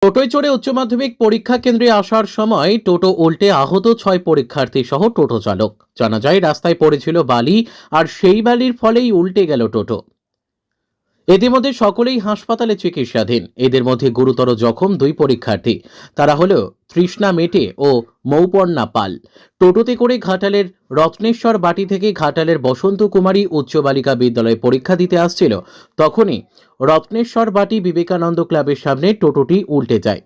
টোটোয় চড়ে উচ্চ মাধ্যমিক পরীক্ষা কেন্দ্রে আসার সময় টোটো উল্টে আহত 6 পরীক্ষার্থী সহ টোটো চালক। জানা যায় রাস্তায় পড়েছিল বালি, আর সেই বালির ফলেই উল্টে গেল টোটো। ইতিমধ্যে সকলেই হাসপাতালে চিকিৎসাধীন। এদের মধ্যে গুরুতর জখম 2 পরীক্ষার্থী। তারা হলো তৃষ্ণা মেটে ও মৌপর্ণা পাল। টোটোতে করে ঘাটালের রত্নেশ্বর বাটি থেকে ঘাটালের বসন্ত কুমারী উচ্চ বালিকা বিদ্যালয়ে পরীক্ষা দিতে আসছিল। তখনই রত্নেশ্বর বাটি বিবেকানন্দ ক্লাবের সামনে টোটোটি উল্টে যায়।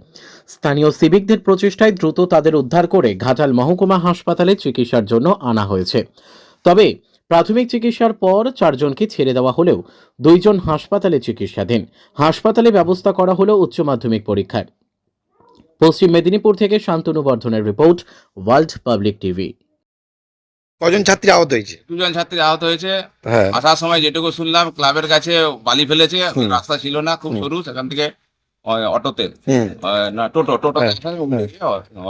স্থানীয় সিভিকদের প্রচেষ্টায় দ্রুত তাদের উদ্ধার করে ঘাটাল মহকুমা হাসপাতালে চিকিৎসার জন্য আনা হয়েছে। তবে প্রাথমিক চিকিৎসার পর 4 জনকে ছেড়ে দেওয়া হলেও 2 জন হাসপাতালে চিকিৎসাধীন। হাসপাতালে ব্যবস্থা করা হলো উচ্চ মাধ্যমিক পরীক্ষার। পশ্চিম মেদিনীপুর থেকে শান্তনু বর্ধনের রিপোর্ট, ওয়ার্ল্ড পাবলিক টিভি। কজন ছাত্রী আহত হয়েছে? দুজন ছাত্রী আহত হয়েছে। হ্যাঁ। আসার সময় যেটুকু শুনলাম ক্লাবের কাছে বালি ফেলেছে, হুম। রাস্তা ছিল না, খুব হুম। সরু, সেখান থেকে অটোতে হুম। না টোটো হ্যাঁ।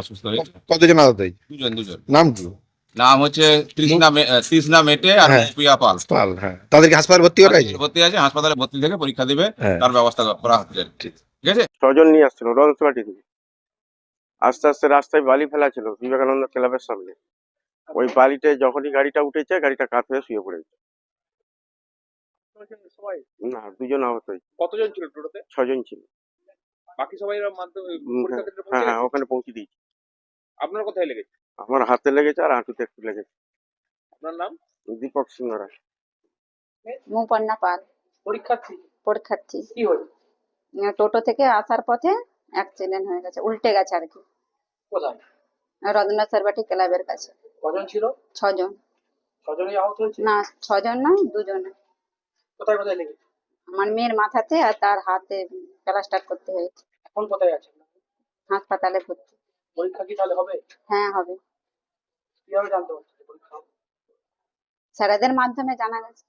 অসুস্থ হয়েছে। কতজন আহত হয়েছে? দুজন। নাম কি? নাম হচ্ছে তৃষ্ণা মেটে আর হ্যাঁ। প্রিয়া পাল। পাল। হ্যাঁ, তাদেরকে হাসপাতালে ভর্তি করা হয়েছে? ভর্তি আছে, হাসপাতালে ভর্তি থেকে পরীক্ষা দিবে, হ্যাঁ। তার ব্যবস্থা করা হচ্ছে। ঠিক। ঠিক আছে। 6 জন নিয়ে আসছিল রনসবাটি থেকে। আস্তে আস্তে রাস্তায় বালি ফেলা ছিল বিবেকানন্দ ক্লাবের সামনে। ওই বালিতে যখনই গাড়িটা উঠেছে, গাড়িটা কাত হয়ে শুয়ে পড়েছে। না, 2 জন আহত হয়েছে। কতজন ছিল টোটোতে? 6 জন ছিল। বাকি সবাই মাধ্যমিক পরীক্ষা কেন্দ্রে হ্যাঁ পৌঁছে হ্যাঁ, গেছে? ওখানে পৌঁছে দিয়েছি। আপনার কোথায় লেগেছে? আমার হাতে লেগেছে আর হাঁটুতে একটু লেগেছে। আপনার নাম? দীপক সিংহ রায়। মৌপর্ণা পাল, পরীক্ষার্থী। পরীক্ষার্থী। কি হয়েছে? টোটো থেকে আসার পথে অ্যাক্সিডেন্ট হয়ে গেছে, উল্টে গেছে আর কি। কোথায়? রত্নেশ্বর বাটি ক্লাবের কাছে। কজন ছিল? 6 জন। 6 জনই আহত হয়েছে? না, 6 জন নয়, 2 জন। কোথায় কোথায় লেগেছে? আমার মেয়ের মাথাতে আর তার হাতে প্লাস্টার করতে হয়েছে। এখন কোথায় আছেন? হাসপাতালে ভর্তি। পরীক্ষা কি তাহলে হবে? হ্যাঁ, হবে। কিভাবে জানতে পারছেন যে পরীক্ষা হবে? স্যারেদের মাধ্যমে জানা গেছে।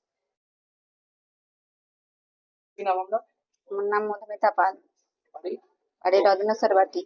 কি নাম আপনার? আমার নাম মধুমিতা পাল, বাড়ি? আর এই রত্নেশ্বর বাটি।